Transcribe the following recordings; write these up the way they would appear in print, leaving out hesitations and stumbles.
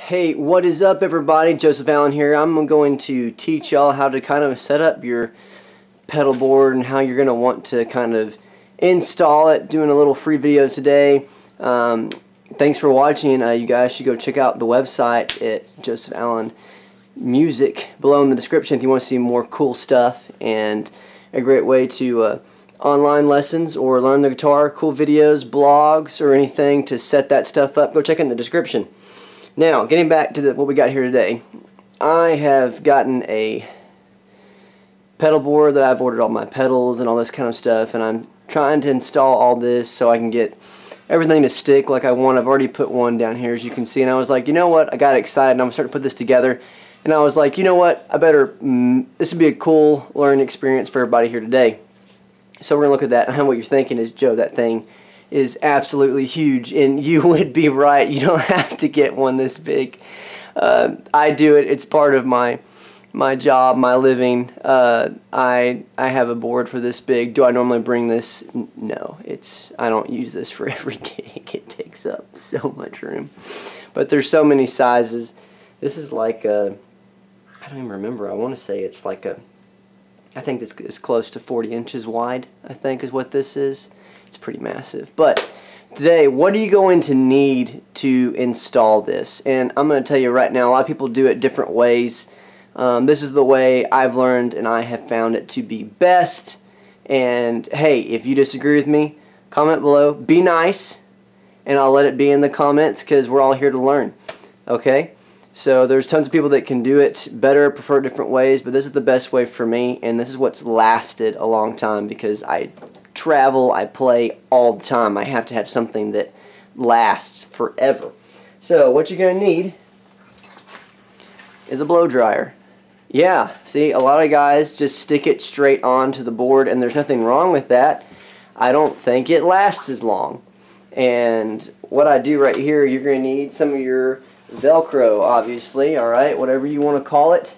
Hey, what is up everybody? Joseph Allen here. I'm going to teach y'all how to kind of set up your pedal board and how you're going to want to kind of install it. Doing a little free video today. Thanks for watching. You guys should go check out the website at Joseph Allen Music below in the description if you want to see more cool stuff, and a great way to online lessons or learn the guitar, cool videos, blogs, or anything to set that stuff up. Go check it in the description. Now, getting back to what we got here today, I have gotten a pedal board that I've ordered all my pedals and all this kind of stuff, and I'm trying to install all this so I can get everything to stick like I want. I've already put one down here, as you can see, and I was like, you know what, I got excited, and I'm starting to put this together, and I was like, you know what, I better, this would be a cool learning experience for everybody here today. So we're going to look at that, and what you're thinking is, Joe, that thing is absolutely huge, and you would be right. You don't have to get one this big. I do it. It's part of my job, my living. I have a board for this big. Do I normally bring this? No, I don't use this for every gig. It takes up so much room. But there's so many sizes. This is like a, I don't even remember. I want to say it's like a, I think this is close to 40 inches wide, I think is what this is. It's pretty massive. But today, what are you going to need to install this? And I'm going to tell you right now, a lot of people do it different ways. This is the way I've learned, and I have found it to be best. And hey, if you disagree with me, comment below. Be nice, and I'll let it be in the comments because we're all here to learn. Okay? So there's tons of people that can do it better, prefer different ways, but this is the best way for me, and this is what's lasted a long time because I travel, I play all the time. I have to have something that lasts forever. So what you're going to need is a blow dryer. Yeah, see, a lot of guys just stick it straight onto the board, and there's nothing wrong with that. I don't think it lasts as long. And what I do right here, you're going to need some of your velcro, obviously, alright, whatever you want to call it.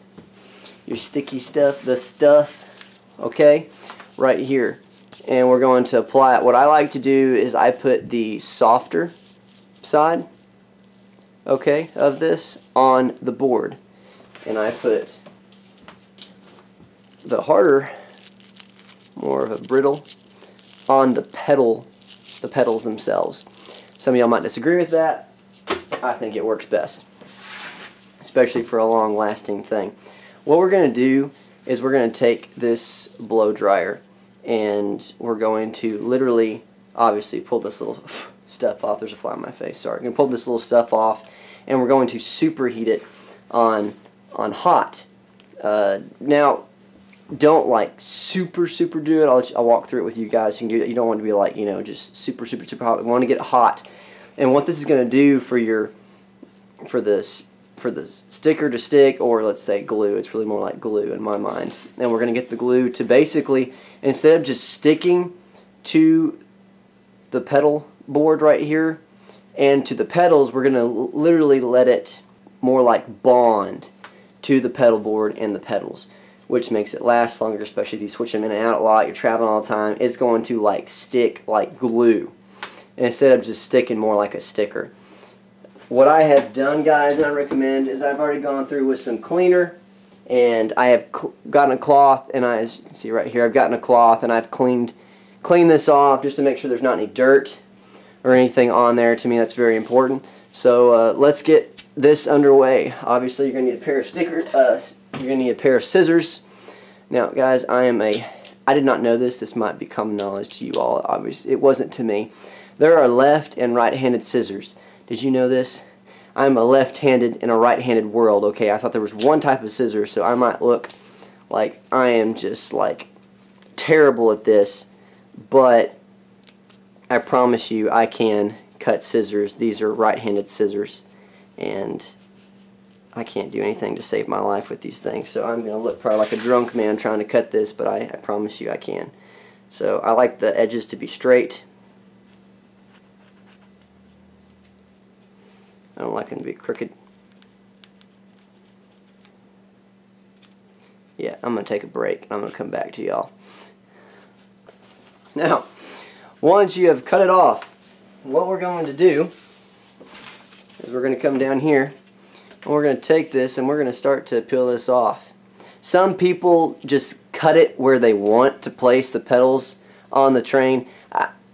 Your sticky stuff, the stuff, okay, right here. And we're going to apply it. What I like to do is I put the softer side, okay, of this on the board, and I put the harder, more of a brittle, on the pedals themselves. Some of y'all might disagree with that. I think it works best, especially for a long-lasting thing. What we're going to do is we're going to take this blow dryer, and we're going to literally, obviously, pull this little stuff off. There's a fly on my face, sorry. We're going to pull this little stuff off, and we're going to superheat it on hot. Now, don't like super do it. I'll walk through it with you guys. You can do that. You don't want to be like, you know, just super hot. We want to get it hot. And what this is going to do for the sticker to stick, or let's say glue, it's really more like glue in my mind. And we're going to get the glue to basically, instead of just sticking to the pedal board right here and to the pedals, we're going to literally let it more like bond to the pedal board and the pedals, which makes it last longer, especially if you switch them in and out a lot, you're traveling all the time. It's going to like stick like glue instead of just sticking more like a sticker. What I have done, guys, and I recommend, is I've already gone through with some cleaner, and I have gotten a cloth, and as you can see right here, I've gotten a cloth, and I've cleaned this off just to make sure there's not any dirt or anything on there. To me, that's very important. So let's get this underway. Obviously, you're going to need a pair of stickers. You're going to need a pair of scissors. Now, guys, I did not know this. This might be common knowledge to you all. Obviously, it wasn't to me. There are left and right-handed scissors. Did you know this? I'm a left-handed in a right-handed world, okay? I thought there was one type of scissors, so I might look like I am just like terrible at this, but I promise you I can cut scissors. These are right-handed scissors, and I can't do anything to save my life with these things, so I'm going to look probably like a drunk man trying to cut this, but I promise you I can. So I like the edges to be straight. I don't like them to be crooked. Yeah, I'm going to take a break, and I'm going to come back to y'all. Now, once you have cut it off, what we're going to do is we're going to come down here And we're going to take this and we're going to start to peel this off. Some people just cut it where they want to place the pedals on the train.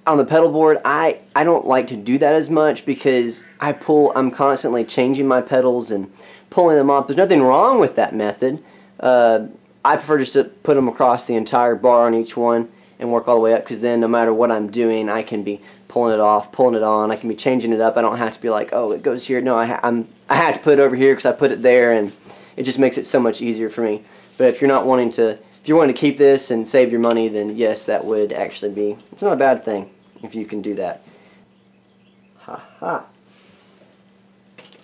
On the pedal board, I don't like to do that as much because I'm constantly changing my pedals and pulling them off. There's nothing wrong with that method. I prefer just to put them across the entire bar on each one and work all the way up, because then no matter what I'm doing, I can be pulling it off, pulling it on. I can be changing it up. I don't have to be like, oh, it goes here. No, I have to put it over here because I put it there, and it just makes it so much easier for me. But if you're not wanting to, if you're wanting to keep this and save your money, then yes, that would actually be, it's not a bad thing if you can do that. Ha ha.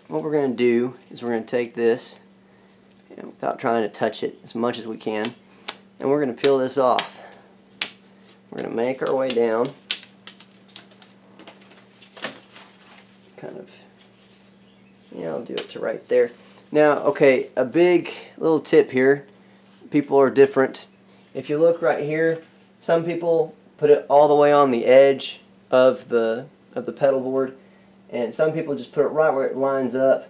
What we're going to do is we're going to take this, without trying to touch it as much as we can, and we're going to peel this off. We're going to make our way down, kind of, I'll do it to right there. Now, okay, a big little tip here. People are different. If you look right here, some people put it all the way on the edge of the pedal board, and some people just put it right where it lines up.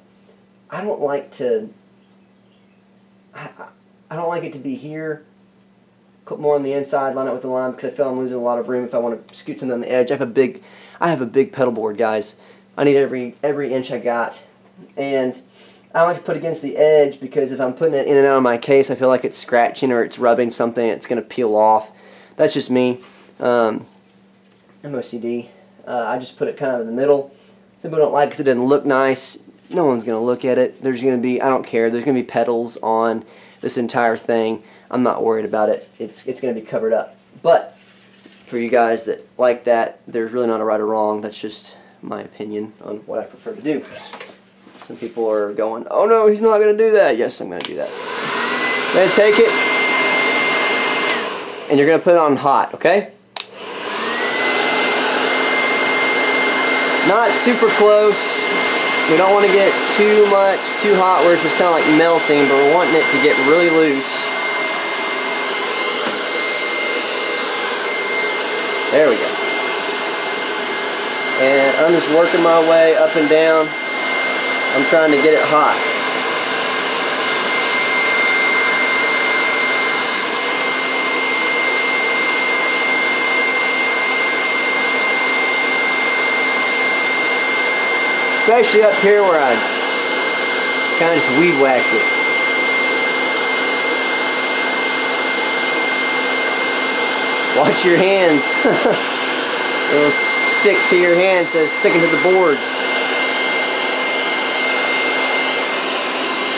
I don't like to. I don't like it to be here. More on the inside, line it with the line, because I feel I'm losing a lot of room if I want to scoot something on the edge. I have a big pedal board, guys. I need every inch I got, and I like to put it against the edge, because if I'm putting it in and out of my case, I feel like it's scratching or it's rubbing something. It's going to peel off. That's just me. I'm OCD. I just put it kind of in the middle. Some people don't like it because it doesn't look nice. No one's going to look at it. There's going to be, I don't care, there's going to be pedals on this entire thing. I'm not worried about it. It's going to be covered up. But for you guys that like that, there's really not a right or wrong. That's just my opinion on what I prefer to do. Some people are going, oh no, he's not going to do that. Yes, I'm going to do that. I'm going to take it, and you're going to put it on hot, okay? Not super close. We don't want to get too hot where it's just kind of like melting, but we're wanting it to get really loose. There we go. And I'm just working my way up and down. I'm trying to get it hot. Especially up here where I kind of just weed whacked it. Watch your hands. It'll stick to your hands instead of sticking to the board.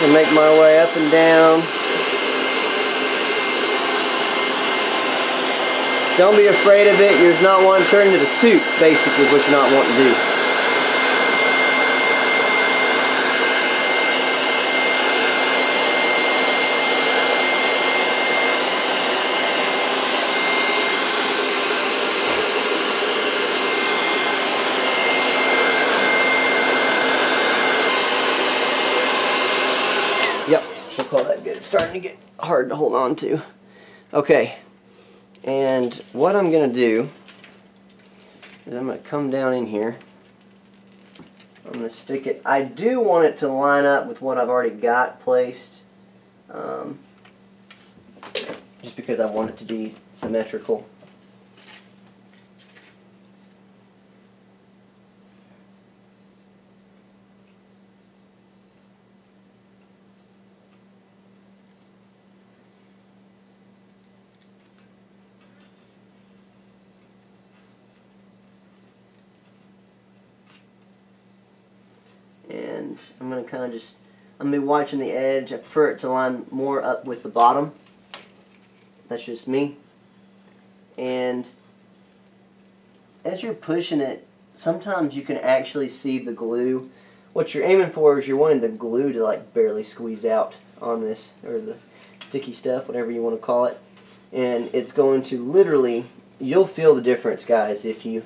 And make my way up and down. Don't be afraid of it. You're just not wanting to turn into the soup, basically, is what you're not wanting to do. Yep, we'll call that good. It's starting to get hard to hold on to. Okay, and what I'm going to do is I'm going to come down in here. I'm going to stick it. I do want it to line up with what I've already got placed, just because I want it to be symmetrical. And I'm going to kind of just, I'm going to be watching the edge. I prefer it to line more up with the bottom. That's just me. And as you're pushing it, sometimes you can actually see the glue. What you're aiming for is you're wanting the glue to like barely squeeze out on this, or the sticky stuff, whatever you want to call it. And it's going to literally, you'll feel the difference, guys, if you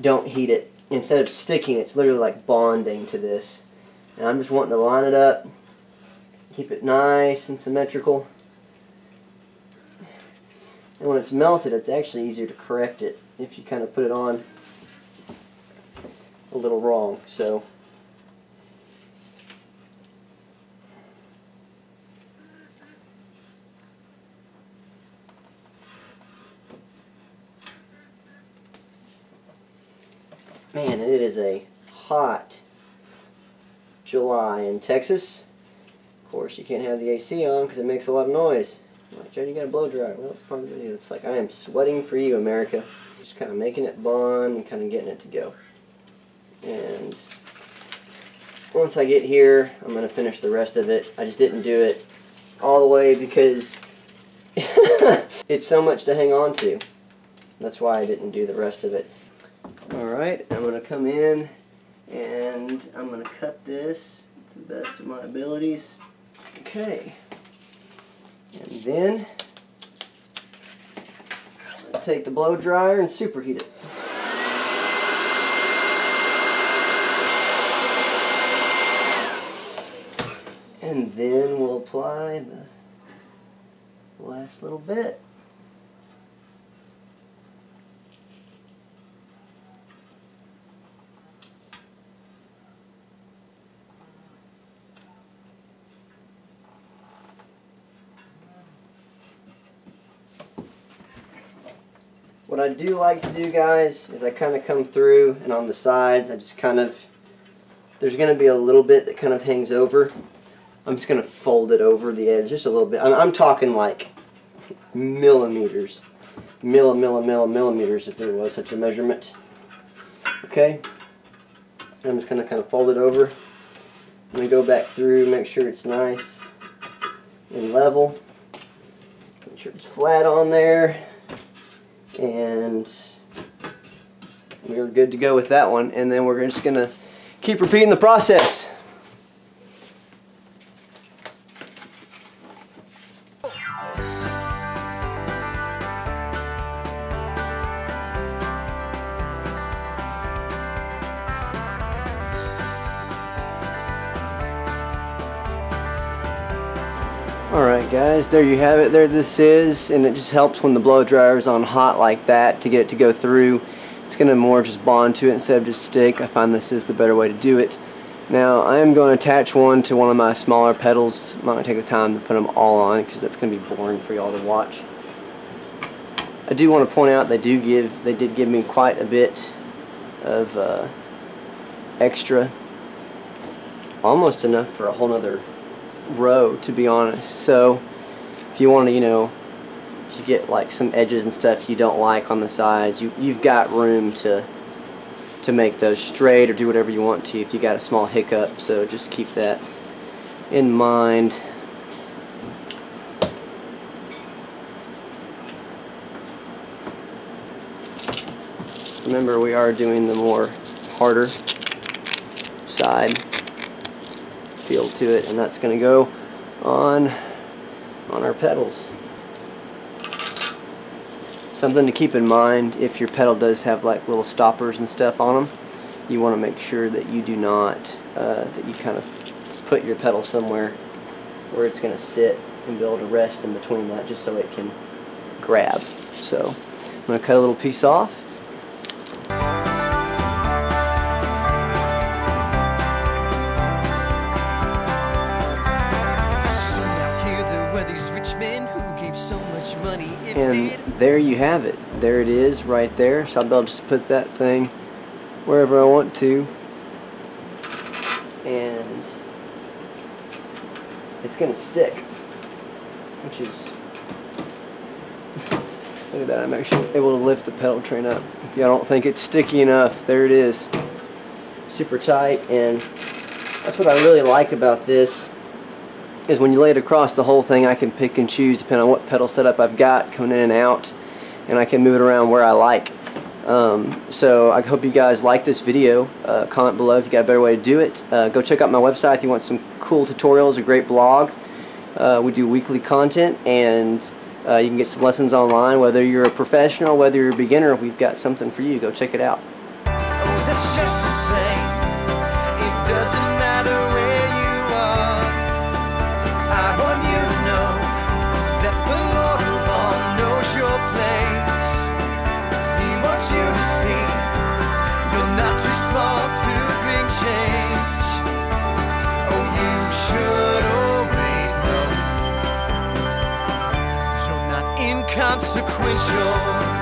don't heat it. Instead of sticking, it's literally like bonding to this. And I'm just wanting to line it up, keep it nice and symmetrical. And when it's melted, it's actually easier to correct it if you kind of put it on a little wrong. So Man, it is a hot July in Texas. Of course, you can't have the AC on because it makes a lot of noise. Like, Jed, you got a blow dryer. Well, it's part of the video. It's like, I am sweating for you, America. Just kind of making it bond and kind of getting it to go. And once I get here, I'm going to finish the rest of it. I just didn't do it all the way because it's so much to hang on to. That's why I didn't do the rest of it. Alright, I'm going to come in and I'm going to cut this to the best of my abilities. Okay. And then I'll take the blow dryer and superheat it. And then we'll apply the last little bit. What I do like to do, guys, is I kind of come through and on the sides I just kind of, there's going to be a little bit that kind of hangs over. I'm just going to fold it over the edge just a little bit. I'm talking like millimeters. Millimeters if there was such a measurement. Okay? I'm just going to kind of fold it over. I'm going to go back through, make sure it's nice and level. Make sure it's flat on there. And we're good to go with that one. And then we're just going to keep repeating the process. Alright guys, there you have it. There this is, and it just helps when the blow dryer is on hot like that to get it to go through. It's going to more just bond to it instead of just stick. I find this is the better way to do it. Now I am going to attach one to one of my smaller pedals. I'm not going to take the time to put them all on because that's going to be boring for y'all to watch. I do want to point out they did give me quite a bit of extra, almost enough for a whole nother row, to be honest. So if you want to, if you get like some edges and stuff you don't like on the sides, you've got room to make those straight or do whatever you want to if you got a small hiccup. So just keep that in mind. Remember, we are doing the more harder side feel to it, and that's going to go on our pedals. Something to keep in mind, if your pedal does have like little stoppers and stuff on them, you want to make sure that you do not, that you kind of put your pedal somewhere where it's going to sit and be able to rest in between that, just so it can grab. So I'm going to cut a little piece off. And there you have it. There it is right there. So I'll be able to just put that thing wherever I want to. And it's going to stick. Which is... Look at that. I'm actually able to lift the pedal train up. If y'all don't think it's sticky enough, there it is. Super tight. And that's what I really like about this, is when you lay it across the whole thing, I can pick and choose depending on what pedal setup I've got coming in and out, and I can move it around where I like. So I hope you guys like this video. Comment below if you got a better way to do it. Go check out my website if you want some cool tutorials, a great blog. We do weekly content, and you can get some lessons online. Whether you're a professional, whether you're a beginner, we've got something for you. Go check it out. Oh, that's just to say, it doesn't matter where you are. I want you to know that the Lord of all knows your place. He wants you to see you're not too small to bring change. Oh, you should always know you're not inconsequential.